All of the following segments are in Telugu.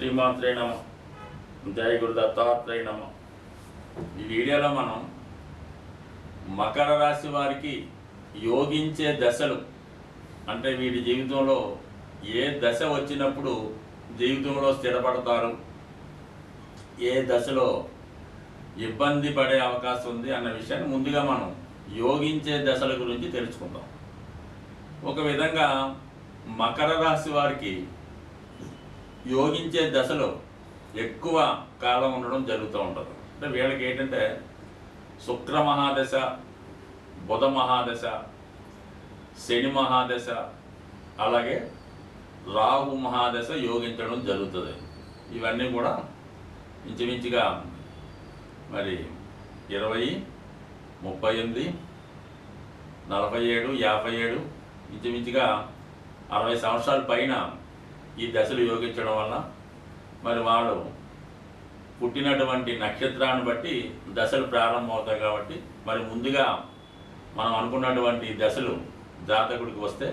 శ్రీమాత్రే నమ. జయ గురు దత్తాత్రేయ నమ. ఈ వీడియోలో మనం మకర రాశి వారికి యోగించే దశలు, అంటే వీరి జీవితంలో ఏ దశ వచ్చినప్పుడు జీవితంలో స్థిరపడతారు, ఏ దశలో ఇబ్బంది పడే అవకాశం ఉంది అన్న విషయాన్ని ముందుగా మనం యోగించే దశల గురించి తెలుసుకుందాం. ఒక విధంగా మకర రాశి వారికి యోగించే దశలో ఎక్కువ కాలం ఉండడం జరుగుతూ ఉంటుంది. అంటే వీళ్ళకి ఏంటంటే శుక్ర మహాదశ, బుధ మహాదశ, శని మహాదశ, అలాగే రాహు మహాదశ యోగించడం జరుగుతుంది. ఇవన్నీ కూడా ఇంచుమించుగా మరి 20, 38, 47, 57 ఇంచుమించుగా 60 సంవత్సరాల పైన ఈ దశలు యోగించడం వల్ల మరి వాళ్ళు పుట్టినటువంటి నక్షత్రాన్ని బట్టి దశలు ప్రారంభమవుతాయి. కాబట్టి మరి ముందుగా మనం అనుకున్నటువంటి దశలు జాతకుడికి వస్తే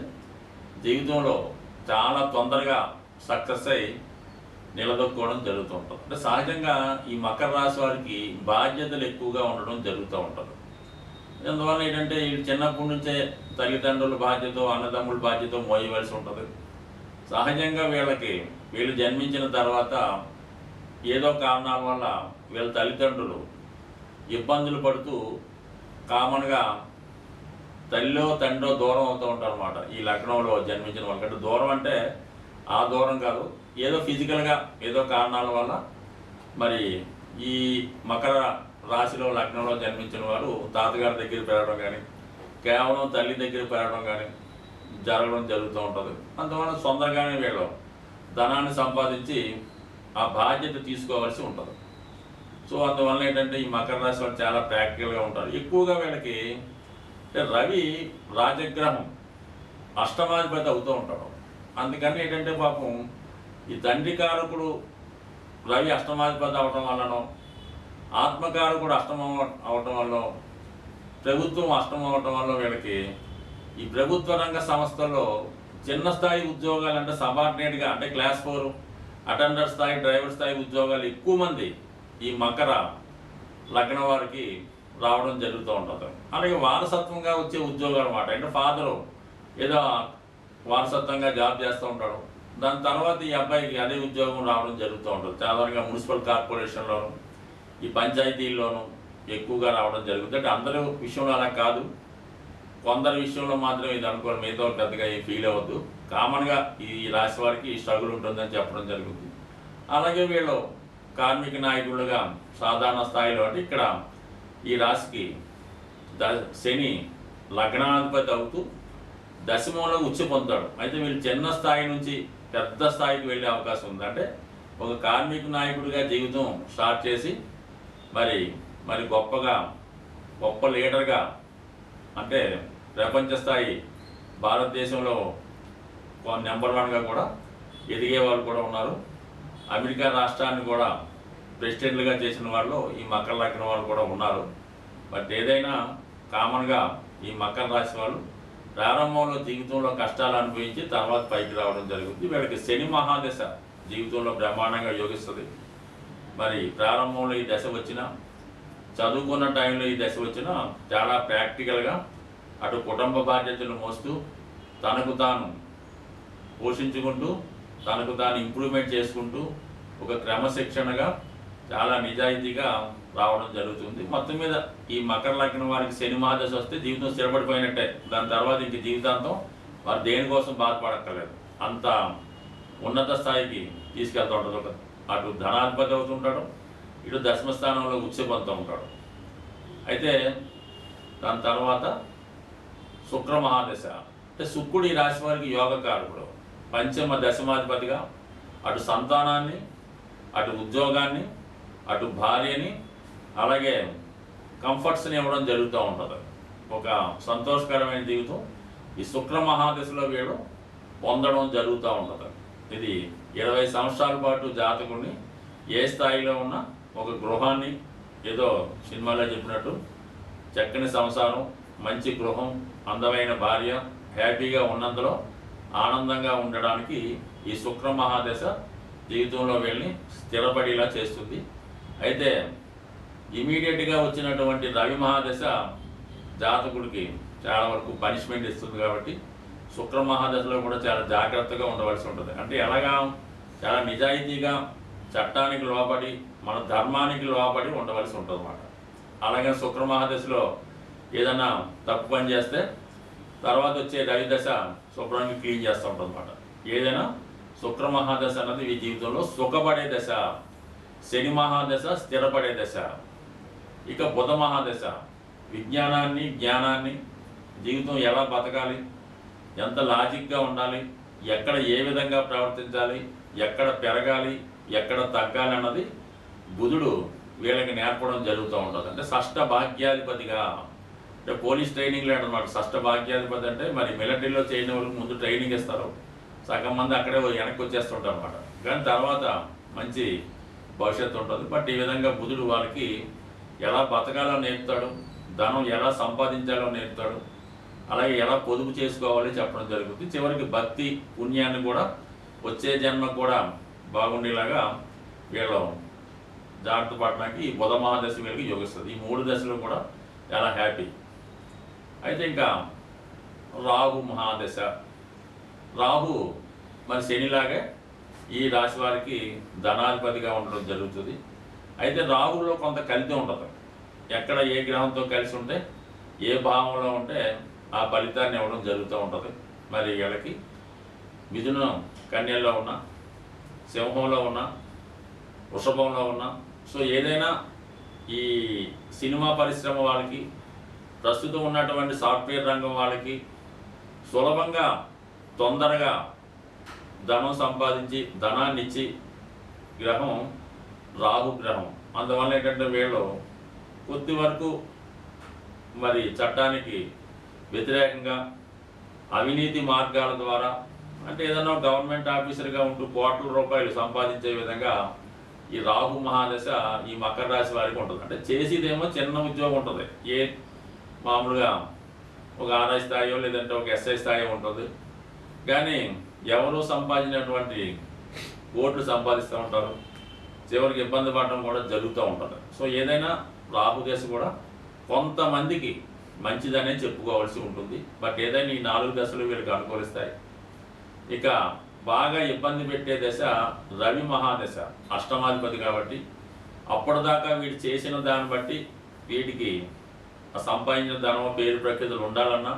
జీవితంలో చాలా తొందరగా సక్సెస్ అయి నిలదొక్కుకోవడం జరుగుతూ ఉంటుంది. అంటే సహజంగా ఈ మకర రాశి వారికి బాధ్యతలు ఎక్కువగా ఉండడం జరుగుతూ ఉంటుంది. అందువల్ల ఏంటంటే వీళ్ళు చిన్నప్పటి నుంచే తల్లిదండ్రుల బాధ్యత, అన్నదమ్ముల బాధ్యత మోయవలసి ఉంటుంది. సహజంగా వీళ్ళు జన్మించిన తర్వాత ఏదో కారణాల వల్ల వీళ్ళ తల్లిదండ్రులు ఇబ్బందులు పడుతూ కామన్గా తల్లిలో తండ్రో దూరం అవుతూ ఉంటారు అన్నమాట. ఈ లగ్నంలో జన్మించిన వాళ్ళకంటే దూరం అంటే ఆ దూరం కాదు, ఏదో ఫిజికల్గా ఏదో కారణాల వల్ల మరి ఈ మకర రాశిలో లగ్నంలో జన్మించిన వారు తాతగారి దగ్గర పెరగడం కానీ, కేవలం తల్లి దగ్గర పెరగడం కానీ జరగడం జరుగుతూ ఉంటుంది. అందువల్ల సొంతంగానే వీళ్ళు ధనాన్ని సంపాదించి ఆ బాధ్యత తీసుకోవాల్సి ఉంటుంది. సో అందువల్ల ఏంటంటే ఈ మకర రాశి వాళ్ళు చాలా ప్రాక్టికల్గా ఉంటారు. ఎక్కువగా వీళ్ళకి రవి రాజగ్రహం అష్టమాధిపతి అవుతూ ఉంటాడు. అందుకని ఏంటంటే పాపం ఈ తండ్రి కారకుడు రవి అష్టమాధిపతి అవటం వల్లనో, ఆత్మకారకుడు అష్టమం అవటం వల్ల, ప్రభుత్వం అష్టమం అవటం వల్ల వీళ్ళకి ఈ ప్రభుత్వ రంగ సంస్థల్లో చిన్న స్థాయి ఉద్యోగాలు, అంటే సబార్డినేట్గా, అంటే క్లాస్ 4 అటెండర్ స్థాయి, డ్రైవర్ స్థాయి ఉద్యోగాలు ఎక్కువ మంది ఈ మకర లగ్నం వారికి రావడం జరుగుతూ ఉంటుంది. అలాగే వారసత్వంగా వచ్చే ఉద్యోగాలు అన్నమాట. అంటే ఫాదరు ఏదో వారసత్వంగా జాబ్ చేస్తూ ఉంటాడు, దాని తర్వాత ఈ అబ్బాయికి అదే ఉద్యోగం రావడం జరుగుతూ ఉంటుంది. సాధారణంగా మున్సిపల్ కార్పొరేషన్లోను, ఈ పంచాయతీల్లోనూ ఎక్కువగా రావడం జరుగుతుంది. అంటే అందరి విషయంలో అలా కాదు, కొందరి విషయంలో మాత్రం ఇది అనుకోవాలి, మిగతా పెద్దగా ఏం ఫీల్ అవ్వద్దు. కామన్గా ఈ రాశి వారికి స్ట్రగుల్ ఉంటుందని చెప్పడం జరుగుతుంది. అలాగే వీళ్ళు కార్మిక నాయకులుగా సాధారణ స్థాయిలో, అంటే ఇక్కడ ఈ రాశికి శని లగ్నాధిపతి అవుతూ దశమంలో ఉచ్చి పొందుతాడు. అయితే వీళ్ళు చిన్న స్థాయి నుంచి పెద్ద స్థాయికి వెళ్ళే అవకాశం ఉంది. అంటే ఒక కార్మిక నాయకుడిగా జీవితం స్టార్ట్ చేసి మరి గొప్ప లీడర్గా, అంటే ప్రపంచ స్థాయి భారతదేశంలో నెంబర్ 1గా కూడా ఎదిగే వాళ్ళు కూడా ఉన్నారు. అమెరికా రాష్ట్రాన్ని కూడా ప్రెసిడెంట్లుగా చేసిన వాళ్ళు ఈ మకర లగ్నం వాళ్ళు కూడా ఉన్నారు. బట్ ఏదైనా కామన్గా ఈ మకర రాశి వాళ్ళు ప్రారంభంలో జీవితంలో కష్టాలు అనుభవించి తర్వాత పైకి రావడం జరుగుతుంది. వీళ్ళకి శని మహాదశ జీవితంలో బ్రహ్మాండంగా యోగిస్తుంది. మరి ప్రారంభంలో ఈ దశ వచ్చినా, చదువుకున్న టైంలో ఈ దశ వచ్చినా చాలా ప్రాక్టికల్గా అటు కుటుంబ బాధ్యతలు మోస్తూ, తనకు తాను పోషించుకుంటూ, తనకు తాను ఇంప్రూవ్మెంట్ చేసుకుంటూ, ఒక క్రమశిక్షణగా చాలా నిజాయితీగా రావడం జరుగుతుంది. మొత్తం మీద ఈ మకర లగ్నం వారికి శని మహాదశ వస్తే జీవితం స్థిరపడిపోయినట్టే. దాని తర్వాత ఇంక జీవితాంతం వారు దేనికోసం బాధపడక్కర్లేదు, అంత ఉన్నత స్థాయికి తీసుకెళ్తూ ఉంటుంది. అటు ధనాధిపతి అవుతుంటాడు, ఇటు దశమ స్థానంలో ఉచ్చి పొందుతూ ఉంటాడు. అయితే దాని తర్వాత శుక్ర మహాదశ, అంటే శుక్రుడు ఈ రాశి వారికి యోగకారకుడు, పంచమ దశమాధిపతిగా అటు సంతానాన్ని, అటు ఉద్యోగాన్ని, అటు భార్యని, అలాగే కంఫర్ట్స్ని ఇవ్వడం జరుగుతూ ఉంటుంది. ఒక సంతోషకరమైన జీవితం ఈ శుక్ర మహాదశలో వీడు పొందడం జరుగుతూ ఉంటుంది. ఇది 20 సంవత్సరాల పాటు జాతకుడిని ఏ స్థాయిలో ఉన్న ఒక గృహాన్ని, ఏదో సినిమాలో చెప్పినట్టు చక్కని సంసారం, మంచి గృహం, అందమైన భార్య, హ్యాపీగా ఉన్నందులో ఆనందంగా ఉండడానికి ఈ శుక్ర మహాదశ జీవితంలో వెళ్ళి స్థిరపడేలా చేస్తుంది. అయితే ఇమీడియట్గా వచ్చినటువంటి రవి మహాదశ జాతకుడికి చాలా వరకు పనిష్మెంట్ ఇస్తుంది. కాబట్టి శుక్ర మహాదశలో కూడా చాలా జాగ్రత్తగా ఉండవలసి ఉంటుంది. అంటే ఎలాగా, చాలా నిజాయితీగా చట్టానికి లోబడి మన ధర్మానికి లోబడి ఉండవలసి ఉంటుంది అన్నమాట. అలాగే శుక్ర మహాదశలో ఏదైనా తప్పు పని చేస్తే తర్వాత వచ్చే రవి దశ శుభ్రంగా క్లీన్ చేస్తూ ఉంటుంది అన్నమాట. ఏదైనా శుక్ర మహాదశ అన్నది ఈ జీవితంలో సుఖపడే దశ, శని మహాదశ స్థిరపడే దశ. ఇక బుధ మహాదశ విజ్ఞానాన్ని, జ్ఞానాన్ని, జీవితం ఎలా బతకాలి, ఎంత లాజిక్గా ఉండాలి, ఎక్కడ ఏ విధంగా ప్రవర్తించాలి, ఎక్కడ పెరగాలి, ఎక్కడ తగ్గాలి అన్నది బుధుడు వీళ్ళకి నేర్పడం జరుగుతూ ఉంటుంది. అంటే షష్ఠ భాగ్యాధిపతిగా, అంటే పోలీస్ ట్రైనింగ్లో అనమాట. షష్ఠ భాగ్యాధిపతి అంటే మరి మిలిటరీలో చేయని వాళ్ళకి ముందు ట్రైనింగ్ ఇస్తారు, సగం మంది అక్కడే వెనక్కి వచ్చేస్తుంటారు అనమాట. కానీ తర్వాత మంచి భవిష్యత్తు ఉంటుంది. బట్ ఈ విధంగా బుధుడు వాళ్ళకి ఎలా బతకాలో నేర్పుతాడు, ధనం ఎలా సంపాదించాలో నేర్పుతాడు, అలాగే ఎలా పొదుపు చేసుకోవాలి చెప్పడం జరుగుతుంది. చివరికి భక్తి పుణ్యాన్ని కూడా వచ్చే జన్మ కూడా బాగుండేలాగా వీళ్ళు జాగ్రత్త పడడానికి ఈ బుధ మహాదశ వీళ్ళకి యోగిస్తుంది. ఈ 3 దశలు కూడా చాలా హ్యాపీ. అయితే ఇంకా రాహు మహాదశ. రాహు మరి శనిలాగే ఈ రాశి వారికి ధనాధిపతిగా ఉండడం జరుగుతుంది. అయితే రాహులో కొంత కలిసి ఉంటుంది. ఎక్కడ ఏ గ్రహంతో కలిసి ఉంటే, ఏ భావంలో ఉంటే ఆ ఫలితాన్ని ఇవ్వడం జరుగుతూ ఉంటుంది. మరి వీళ్ళకి మిథునం కన్యలో ఉన్న, సింహంలో ఉన్న, వృషభంలో ఉన్న, సో ఏదైనా ఈ సినిమా పరిశ్రమ వాళ్ళకి, ప్రస్తుతం ఉన్నటువంటి సాఫ్ట్వేర్ రంగం వాళ్ళకి సులభంగా తొందరగా ధనం సంపాదించి ధనాన్ని ఇచ్చి గ్రహం రాహు గ్రహం. అందువల్ల ఏంటంటే వీళ్ళు కొద్ది వరకు మరి చట్టానికి వ్యతిరేకంగా అవినీతి మార్గాల ద్వారా, అంటే ఏదైనా గవర్నమెంట్ ఆఫీసర్గా ఉంటూ కోట్ల రూపాయలు సంపాదించే విధంగా ఈ రాహు మహాదశ ఈ మకర రాశి వారికి ఉంటుంది. అంటే చేసేదేమో చిన్న ఉద్యోగం ఉంటుంది, ఏ మామూలుగా ఒక ఆర్ఐ స్థాయో లేదంటే ఒక ఎస్ఐ స్థాయో ఉంటుంది. కానీ ఎవరో సంపాదించినటువంటి కోట్లు సంపాదిస్తూ ఉంటారు, చివరికి ఇబ్బంది పడడం కూడా జరుగుతూ ఉంటుంది. సో ఏదైనా రాహుదశ కూడా కొంతమందికి మంచిదనే చెప్పుకోవాల్సి ఉంటుంది. బట్ ఏదైనా ఈ 4 దశలు వీళ్ళకి అనుకూలిస్తాయి. ఇక బాగా ఇబ్బంది పెట్టే దశ రవి మహాదశ, అష్టమాధిపతి కాబట్టి అప్పటిదాకా వీడు చేసిన దాన్ని బట్టి వీటికి ఆ సంపాదించిన ధనం, పేరు ప్రఖ్యాతులు ఉండాలన్నా,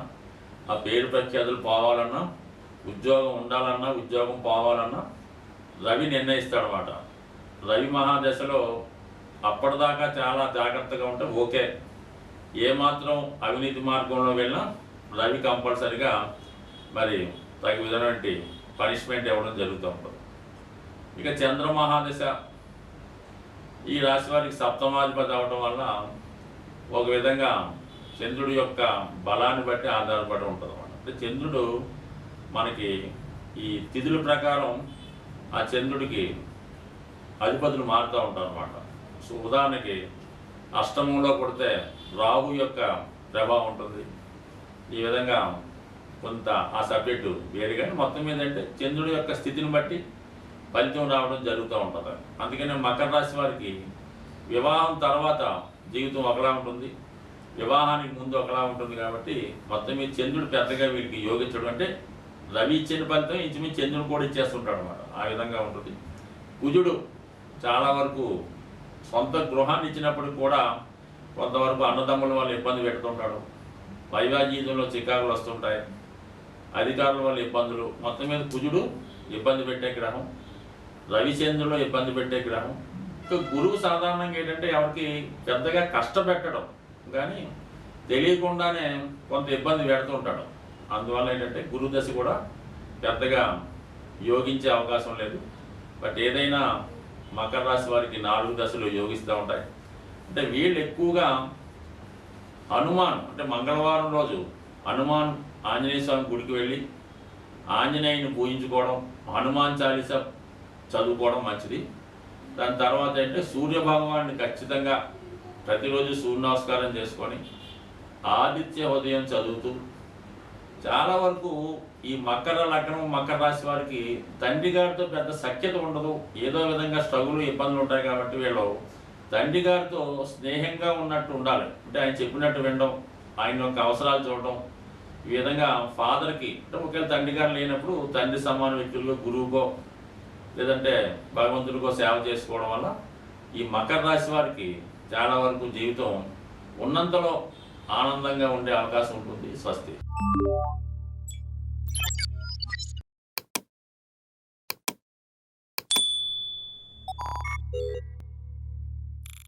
ఆ పేరు ప్రఖ్యాతులు పోవాలన్నా, ఉద్యోగం ఉండాలన్నా, ఉద్యోగం పోవాలన్నా రవి నిర్ణయిస్తాడనమాట. రవి మహాదశలో అప్పటిదాకా చాలా జాగ్రత్తగా ఉంటే ఓకే, ఏమాత్రం అవినీతి మార్గంలో వెళ్ళినా రవి కంపల్సరిగా మరి తగు విధమైనటువంటి పనిష్మెంట్ ఇవ్వడం జరుగుతూ ఉంటుంది. ఇక చంద్ర మహాదశ ఈ రాశి వారికి సప్తమాధిపతి అవడం వల్ల ఒక విధంగా చంద్రుడి యొక్క బలాన్ని బట్టి ఆధారపడి ఉంటుంది అన్నమాట. అంటే చంద్రుడు మనకి ఈ తిథుల ప్రకారం ఆ చంద్రుడికి అధిపతులు మారుతూ ఉంటారు అన్నమాట. సో ఉదాహరణకి అష్టమంలో కొడితే రాహు యొక్క ప్రభావం ఉంటుంది. ఈ విధంగా కొంత ఆ సబ్జెక్టు వేరుగా మొత్తం మీద అంటే చంద్రుడి యొక్క స్థితిని బట్టి ఫలితం రావడం జరుగుతూ ఉంటుంది. అందుకనే మకర రాశి వారికి వివాహం తర్వాత జీవితం ఒకలా ఉంటుంది, వివాహానికి ముందు ఒకలా ఉంటుంది. కాబట్టి మొత్తం మీద చంద్రుడు పెద్దగా వీరికి యోగించడం, అంటే రవి ఇచ్చిన ఫలితం ఇంచుమించు చంద్రుడు కూడా ఇచ్చేస్తుంటాడు అనమాట. ఆ విధంగా ఉంటుంది. కుజుడు చాలా వరకు సొంత గృహాన్ని ఇచ్చినప్పటికి కూడా కొంతవరకు అన్నదమ్ముల వల్ల ఇబ్బంది పెడుతుంటాడు, వైవాహికంలో చికాకులు వస్తుంటాయి, అధికారుల వల్ల ఇబ్బందులు. మొత్తం మీద కుజుడు ఇబ్బంది పెట్టే గ్రహం, రవిచంద్రులో ఇబ్బంది పెట్టే గ్రహం. ఇంకా గురువు సాధారణంగా ఏంటంటే ఎవరికి పెద్దగా కష్టపెట్టడం కానీ తెలియకుండానే కొంత ఇబ్బంది పెడుతూ ఉంటాడు. అందువల్ల ఏంటంటే గురు దశ కూడా పెద్దగా యోగించే అవకాశం లేదు. బట్ ఏదైనా మకర రాశి వారికి 4 దశలు యోగిస్తూ ఉంటాయి. అంటే వీళ్ళు ఎక్కువగా హనుమాన్, అంటే మంగళవారం రోజు హనుమాన్ ఆంజనేయ స్వామి గుడికి వెళ్ళి ఆంజనేయుని పూజించుకోవడం, హనుమాన్ చాలీస చదువుకోవడం మంచిది. దాని తర్వాత అంటే సూర్య భగవాన్ని ఖచ్చితంగా ప్రతిరోజు సూర్య నమస్కారం చేసుకొని ఆదిత్య ఉదయం చదువుతూ చాలా వరకు ఈ మకర లగ్నం మకర రాశి వారికి తండ్రి గారితో పెద్ద సఖ్యత ఉండదు. ఏదో విధంగా స్ట్రగుల్ ఇబ్బందులు ఉంటాయి కాబట్టి వీళ్ళు తండ్రి గారితో స్నేహంగా ఉన్నట్టు ఉండాలి. అంటే ఆయన చెప్పినట్టు వినడం, ఆయన యొక్క అవసరాలు చూడడం, ఈ విధంగా ఫాదర్కి అంటే ఒకవేళ తండ్రి గారు లేనప్పుడు తండ్రి సమాన వ్యక్తుల్లో గురువుకో లేదంటే భగవంతుడికో సేవ చేసుకోవడం వల్ల ఈ మకర రాశి వారికి చాలా వరకు జీవితం ఉన్నంతలో ఆనందంగా ఉండే అవకాశం ఉంటుంది. స్వస్తి.